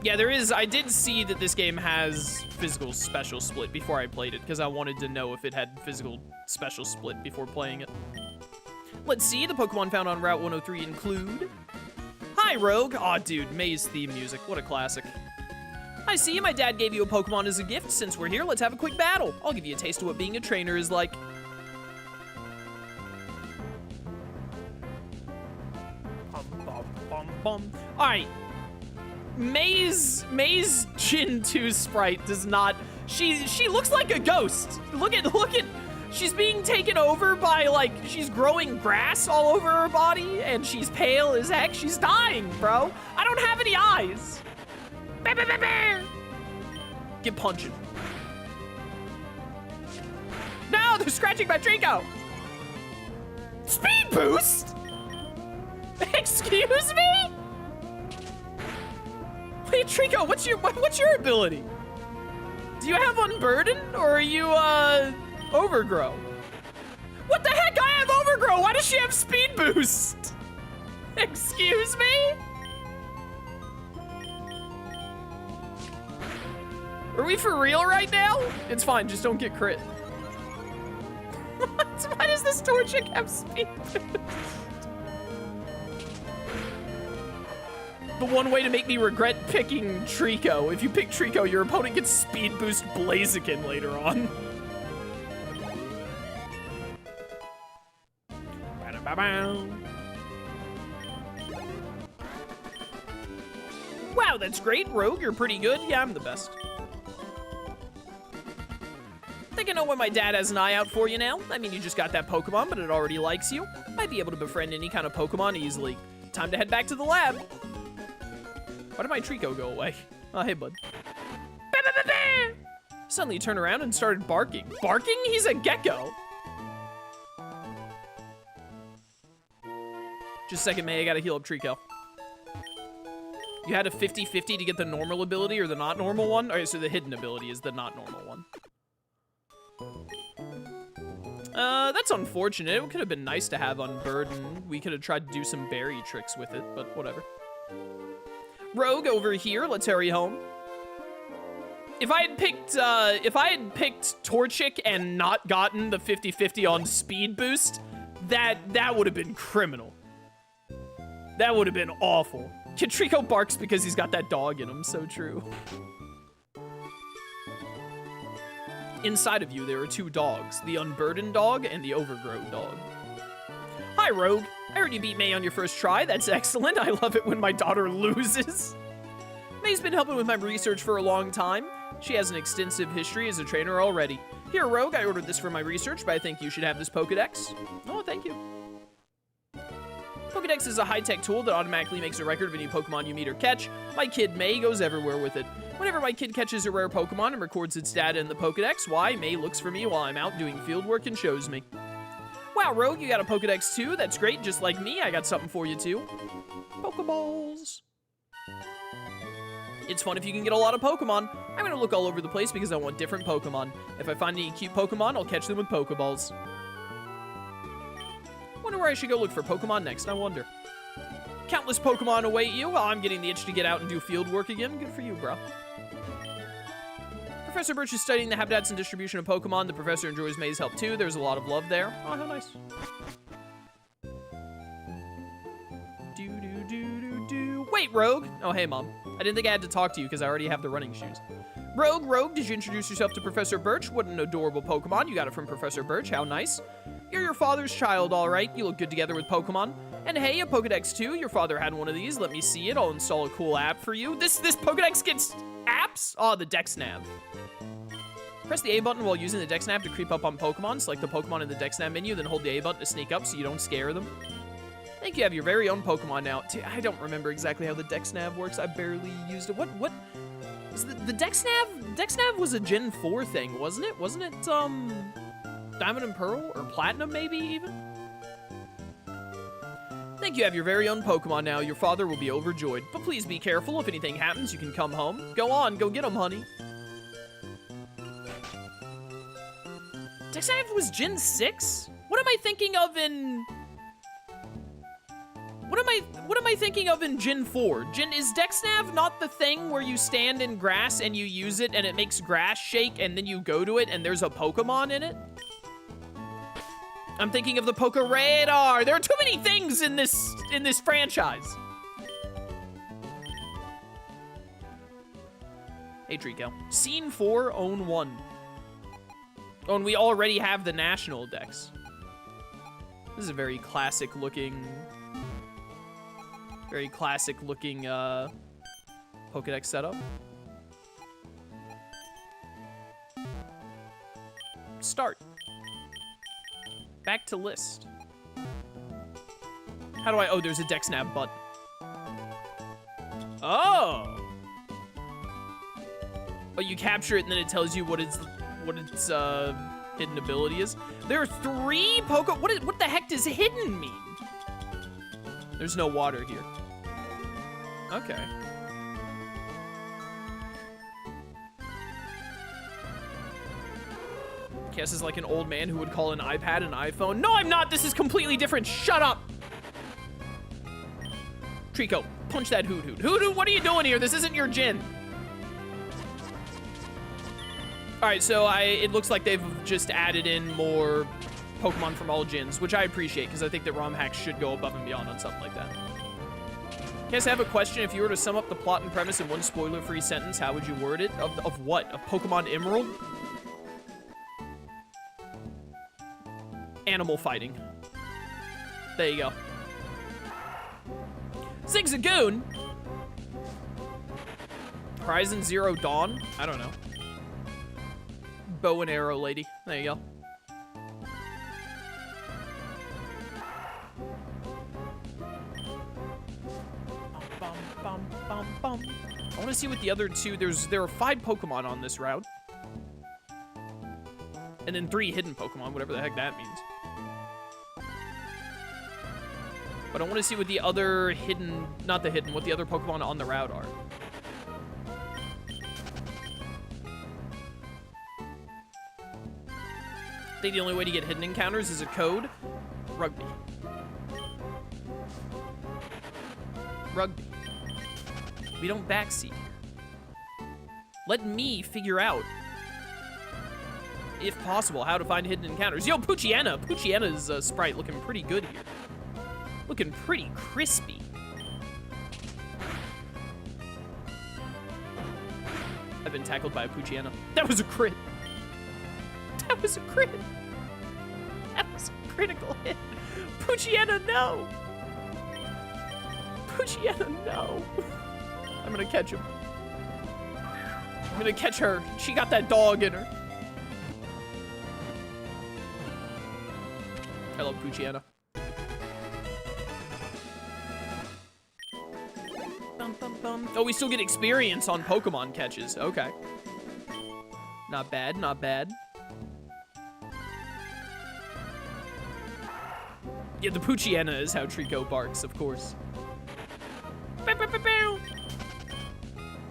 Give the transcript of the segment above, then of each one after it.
Yeah, there is. I did see that this game has physical special split before I played it, because I wanted to know if it had physical special split before playing it. Let's see. The Pokemon found on Route 103 include... Hi, Rogue. Aw, dude. Maze theme music. What a classic. I see. My dad gave you a Pokemon as a gift. Since we're here, let's have a quick battle. I'll give you a taste of what being a trainer is like. All right. Maze Gen 2 sprite does not... She looks like a ghost. Look at... She's being taken over by, like, she's growing grass all over her body, and she's pale as heck. She's dying, bro. I don't have any eyes. Get punching. No, they're scratching my Trico. Speed boost? Excuse me? Wait, Trico, what's your ability? Do you have Unburden, or are you, Overgrow? What the heck? I have Overgrow! Why does she have Speed Boost? Excuse me? Are we for real right now? It's fine, just don't get crit. What? Why does this Torchic have Speed Boost? The one way to make me regret picking Trico. If you pick Trico, your opponent gets Speed Boost Blaziken later on. Wow, that's great, Rogue. You're pretty good. Yeah, I'm the best. Think I know why my dad has an eye out for you now. I mean, you just got that Pokemon, but it already likes you. Might be able to befriend any kind of Pokemon easily. Time to head back to the lab. Why did my Trico go away? Oh, hey, bud. Suddenly turned around and started barking. Barking? He's a gecko. Just a second, May. I gotta heal up Trico. You had a 50-50 to get the normal ability or the not normal one? Okay, so the hidden ability is the not normal one. That's unfortunate. It could have been nice to have Unburden. We could have tried to do some berry tricks with it, but whatever. Rogue over here. Let's hurry home. If I had picked Torchic and not gotten the 50-50 on Speed Boost, that would have been criminal. That would have been awful. Trico barks because he's got that dog in him. So true. Inside of you, there are two dogs. The Unburdened dog and the Overgrown dog. Hi, Rogue. I heard you beat May on your first try. That's excellent. I love it when my daughter loses. May's been helping with my research for a long time. She has an extensive history as a trainer already. Here, Rogue, I ordered this for my research, but I think you should have this Pokedex. Oh, thank you. Pokedex is a high-tech tool that automatically makes a record of any Pokemon you meet or catch. My kid, May, goes everywhere with it. Whenever my kid catches a rare Pokemon and records its data in the Pokedex, why, May looks for me while I'm out doing field work and shows me. Wow, Rogue, you got a Pokedex too? That's great. Just like me, I got something for you too. Pokeballs. It's fun if you can get a lot of Pokemon. I'm gonna look all over the place because I want different Pokemon. If I find any cute Pokemon, I'll catch them with Pokeballs. Wonder where I should go look for Pokemon next, I wonder. Countless Pokemon await you. Well, I'm getting the itch to get out and do field work again. Good for you, bro. Professor Birch is studying the habitats and distribution of Pokemon. The professor enjoys May's help too. There's a lot of love there. Oh, how nice. Wait, Rogue. Oh, hey, Mom. I didn't think I had to talk to you because I already have the running shoes. Rogue, did you introduce yourself to Professor Birch? What an adorable Pokemon. You got it from Professor Birch. How nice. You're your father's child, all right. You look good together with Pokemon. And hey, a Pokedex too. Your father had one of these. Let me see it. I'll install a cool app for you. This Pokedex gets apps? Oh, the dexnav. Press the A button while using the dexnav to creep up on Pokemon. Select the Pokemon in the dexnav menu, then hold the A button to sneak up so you don't scare them. I think you have your very own Pokemon now. I don't remember exactly how the dexnav works. I barely used it. What? Is the dexnav? Dexnav was a Gen 4 thing, wasn't it? Wasn't it, Diamond and Pearl? Or Platinum, maybe, even? I think you have your very own Pokemon now. Your father will be overjoyed. But please be careful. If anything happens, you can come home. Go on, go get him, honey. Dexnav was Gen 6? What am I thinking of in What am I thinking of in Gen 4? Is dexnav not the thing where you stand in grass and you use it and it makes grass shake and then you go to it and there's a Pokemon in it? I'm thinking of the Poke Radar. There are too many things in this franchise. Hey, Trico. Scene 4, Own 1. Oh, and we already have the National Dex. This is a very classic looking Pokedex setup. Start. Back to list. How do I, oh, there's a dexnav button. Oh! Oh, you capture it and then it tells you what its hidden ability is. There are 3 what the heck does hidden mean? There's no water here. Okay. Cass is like an old man who would call an iPad an iPhone. No, I'm not. This is completely different. Shut up. Trico, punch that Hoot Hoot. Hoot Hoot, what are you doing here? This isn't your gym. All right, so it looks like they've just added in more Pokemon from all gens, which I appreciate because I think that Romhack should go above and beyond on something like that. Cass, I have a question. If you were to sum up the plot and premise in one spoiler-free sentence, how would you word it? Of what? Of Pokemon Emerald? Animal fighting. There you go. Zigzagoon? Horizon Zero Dawn? I don't know. Bow and arrow lady. There you go. Bum, bum, bum, bum. I want to see what the other 2... There are 5 Pokemon on this route. And then 3 hidden Pokemon, whatever the heck that means. But I want to see what the other hidden... Not the hidden, what the other Pokemon on the route are. I think the only way to get hidden encounters is a code. Rugby. Rugby. We don't backseat. Let me figure out, if possible, how to find hidden encounters. Yo, Poochyena. Poochyena's sprite looking pretty good here. Looking pretty crispy. I've been tackled by a Poochyena. That was a crit. That was a crit. That was a critical hit. Poochyena, no. Poochyena, no. I'm gonna catch him. I'm gonna catch her. She got that dog in her. I love Poochyena. Oh, we still get experience on Pokemon catches. Okay. Not bad, not bad. Yeah, the Poochyena is how Trico barks, of course.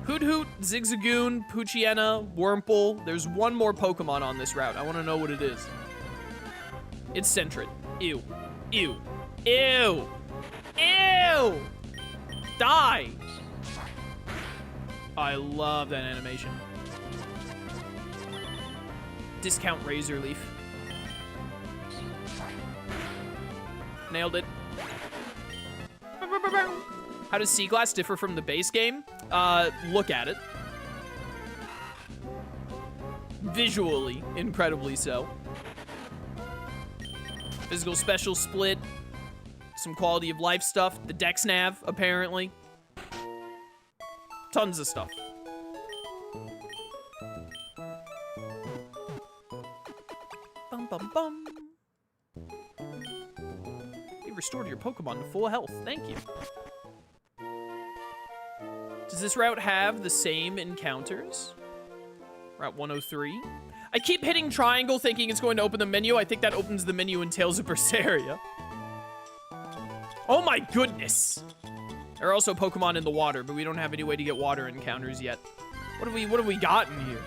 Hoot Hoot, Zigzagoon, Poochyena, Wurmple. There's one more Pokemon on this route. I want to know what it is. It's Sentret. Ew. Ew. Ew. Ew. Die. I love that animation. Discount Razor Leaf. Nailed it. How does Seaglass differ from the base game? Look at it. Visually, incredibly so. Physical special split. Some quality of life stuff. The dexnav, apparently. Tons of stuff. Bum, bum, bum. You restored your Pokemon to full health. Thank you. Does this route have the same encounters? Route 103. I keep hitting triangle thinking it's going to open the menu. I think that opens the menu in Tales of Berseria. Oh my goodness. There are also Pokemon in the water, but we don't have any way to get water encounters yet. What have we gotten here?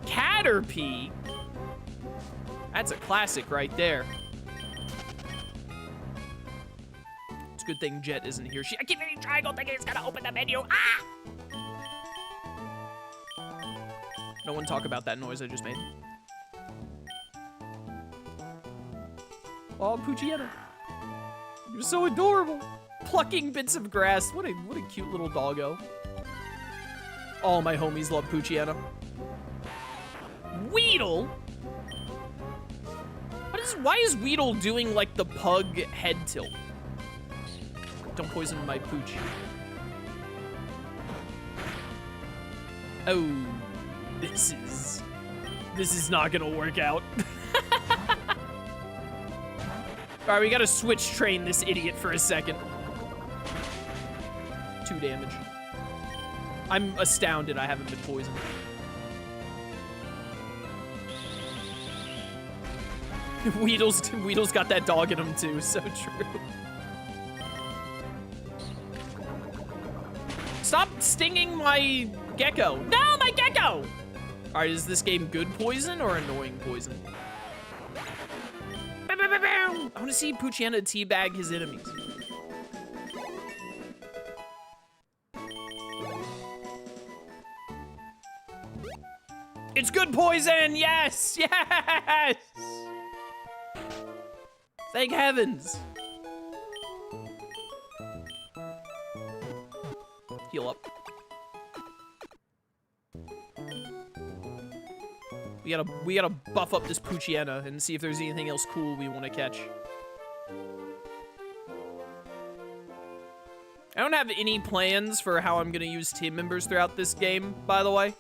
Caterpie? That's a classic right there. good thing Jet isn't here. I keep hitting triangle thinking it's gonna open the menu. Ah! No one talk about that noise I just made. Oh, Poochietta. You're so adorable. Plucking bits of grass. What a cute little doggo. All my homies love Poochietta. Weedle? Why is Weedle doing like the pug head tilt? Don't poison my pooch. Oh, this is not gonna work out. All right, we gotta switch train this idiot for a second. 2 damage. I'm astounded I haven't been poisoned. Weedle's got that dog in him too, so true. Stop stinging my gecko. No, my gecko! All right, is this game good poison or annoying poison? I want to see Poochietta teabag his enemies. It's good poison, yes, yes! Thank heavens. Heal up. We gotta buff up this Poochietta and see if there's anything else cool we want to catch. I don't have any plans for how I'm gonna use team members throughout this game, by the way.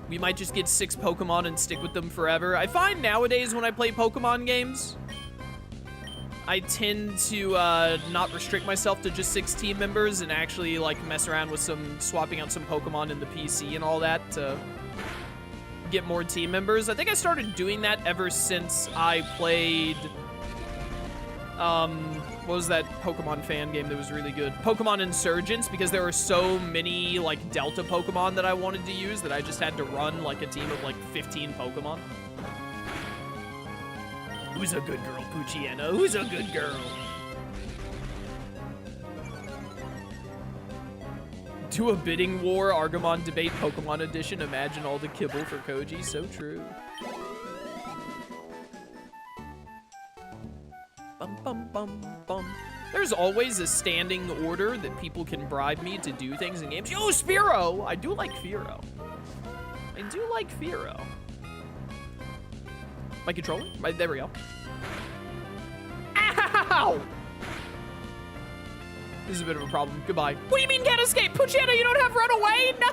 We might just get 6 Pokemon and stick with them forever. I find nowadays when I play Pokemon games, I tend to not restrict myself to just 6 team members and actually like mess around with swapping out some Pokemon in the PC and all that to get more team members. I think I started doing that ever since I played, what was that Pokemon fan game that was really good? Pokemon Insurgents, because there were so many like Delta Pokemon that I wanted to use that I just had to run like a team of like 15 Pokemon. Who's a good girl, Poochietta? Who's a good girl? Do a bidding war, Argomon debate, Pokemon edition. Imagine all the kibble for Koji. So true. Bum, bum, bum, bum. There's always a standing order that people can bribe me to do things in games. Yo, Spearow! I do like Fearow. I do like Fearow. My controller? There we go. Ow! This is a bit of a problem. Goodbye. What do you mean can't escape? Poochietta, you don't have run away? No!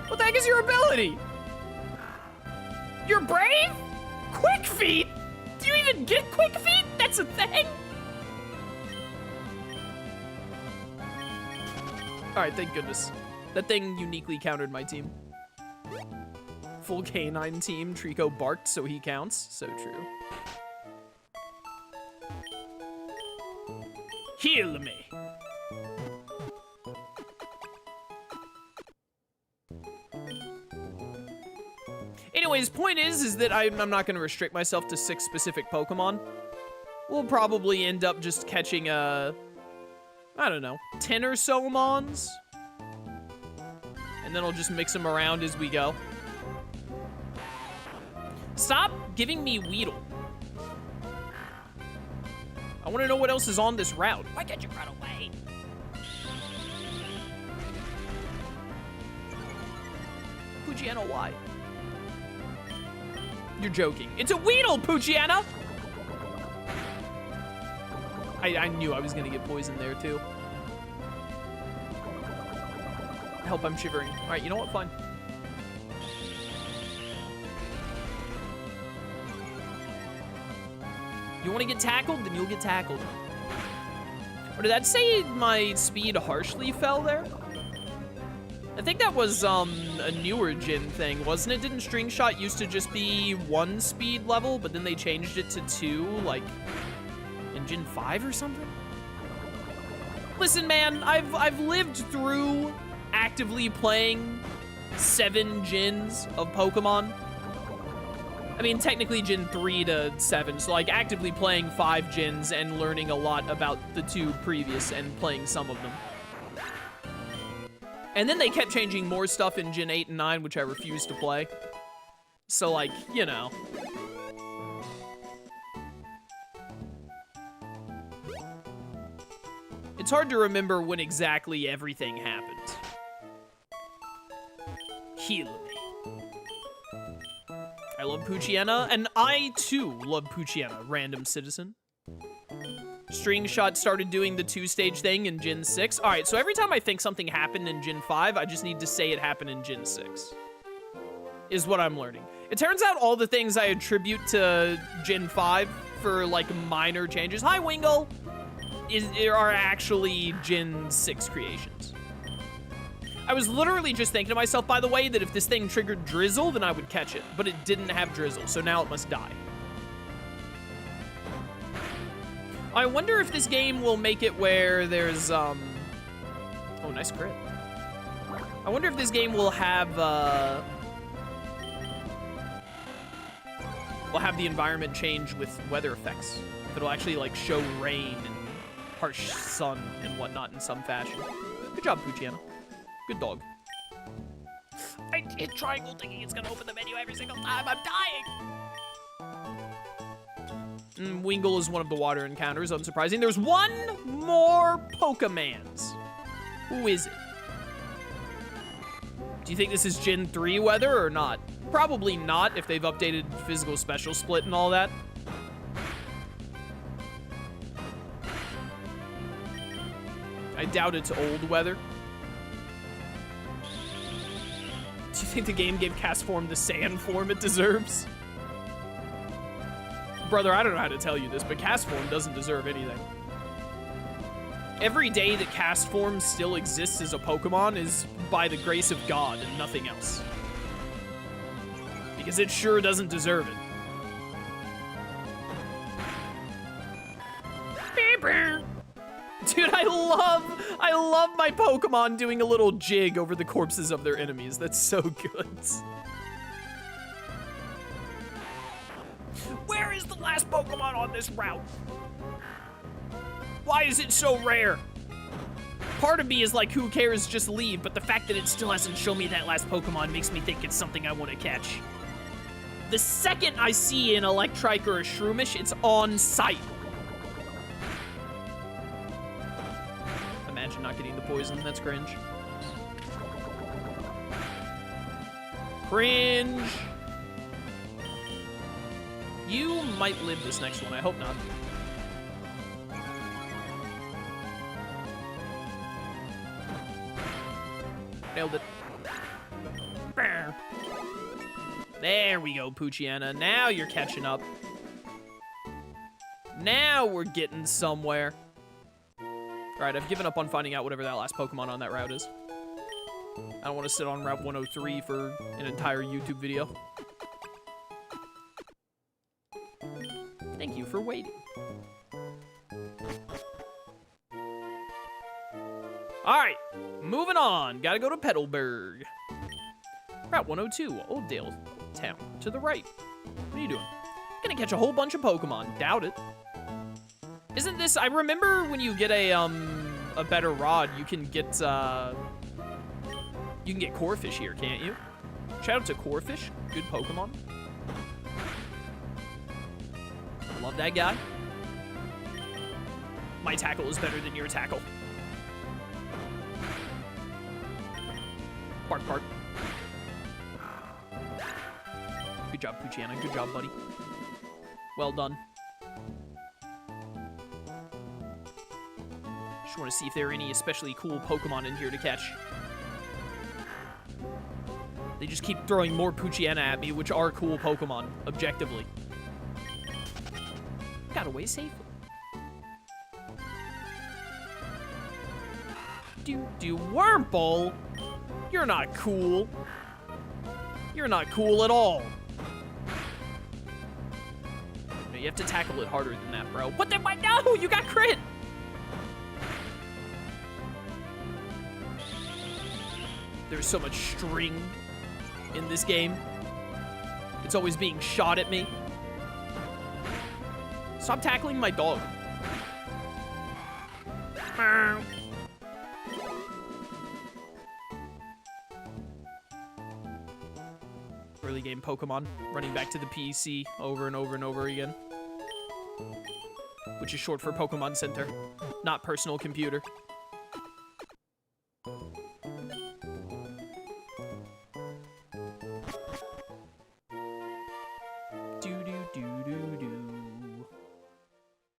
What the heck is your ability? You're brave? Quick Feet? Do you even get Quick Feet? That's a thing? All right, thank goodness. That thing uniquely countered my team. Full canine team. Trico barked, so he counts. So true. Heal me. Anyways, point is that I'm not going to restrict myself to 6 specific Pokemon. We'll probably end up just catching, I don't know, 10 or so Mons. And then I'll just mix them around as we go. Stop giving me Weedle. I want to know what else is on this route. Why can't you run away? Poochietta, why? You're joking. It's a Weedle, Poochietta! I knew I was gonna get poisoned there, too. I hope I'm shivering. All right, you know what? Fine. You want to get tackled? Then you'll get tackled. Or did that say my speed harshly fell there? I think that was a newer gen thing, wasn't it? Didn't String Shot used to just be 1 speed level, but then they changed it to 2, like in Gen 5 or something? Listen, man, I've lived through actively playing 7 gens of Pokemon. I mean, technically Gen 3 to 7, so like actively playing 5 gens and learning a lot about the 2 previous and playing some of them. And then they kept changing more stuff in Gen 8 and 9, which I refused to play. So like, you know. It's hard to remember when exactly everything happened. Heal me. I love Poochyena, and I, too, love Poochyena, random citizen. String Shot started doing the 2-stage thing in Gen 6. All right, so every time I think something happened in Gen 5, I just need to say it happened in Gen 6. Is what I'm learning. It turns out all the things I attribute to Gen 5 for, like, minor changes, hi, Wingle, are actually Gen 6 creations. I was literally just thinking to myself, by the way, that if this thing triggered Drizzle, then I would catch it. But it didn't have Drizzle, so now it must die. I wonder if this game will make it where there's, oh, nice crit. I wonder if this game will have, the environment change with weather effects. If it'll actually, like, show rain and harsh sun and whatnot in some fashion. Good job, Poochyena. Good dog. I hit triangle thinking it's gonna open the menu every single time. I'm dying! Wingle is one of the water encounters, unsurprising. There's one more Pokemans. Who is it? Do you think this is Gen 3 weather or not? Probably not if they've updated physical special split and all that. I doubt it's old weather. Do you think the game gave Cast Form the sand form it deserves? Brother, I don't know how to tell you this, but Cast Form doesn't deserve anything. Every day that Cast Form still exists as a Pokemon is by the grace of God and nothing else. Because it sure doesn't deserve it. Dude, I love my Pokemon doing a little jig over the corpses of their enemies. That's so good. Where is the last Pokemon on this route? Why is it so rare? Part of me is like, who cares, just leave, but the fact that it still hasn't shown me that last Pokemon makes me think it's something I want to catch. The second I see an Electrike or a Shroomish, it's on sight. Imagine not getting the poison, that's cringe. Cringe. You might live this next one, I hope not. Nailed it. There we go, Poochyena. Now you're catching up. Now we're getting somewhere. Alright, I've given up on finding out whatever that last Pokemon on that route is. I don't want to sit on Route 103 for an entire YouTube video. Thank you for waiting. Alright, moving on. Gotta go to Petalburg. Route 102, Oakdale Town, to the right. What are you doing? Gonna catch a whole bunch of Pokemon. Doubt it. Isn't this, I remember when you get a better rod, you can get Corphish here, can't you? Shout out to Corphish, good Pokemon. Love that guy. My tackle is better than your tackle. Bark, bark. Good job, Poochyena. Good job, buddy. Well done. Just want to see if there are any especially cool Pokemon in here to catch. They just keep throwing more Poochyena at me, which are cool Pokemon, objectively. Got away safely. Wurmple? You're not cool. You're not cool at all. You have to tackle it harder than that, bro. What the? No, you got crit. There's so much string in this game. It's always being shot at me. Stop tackling my dog. Early game Pokemon running back to the PC over and over and over again. Which is short for Pokemon Center, not personal computer.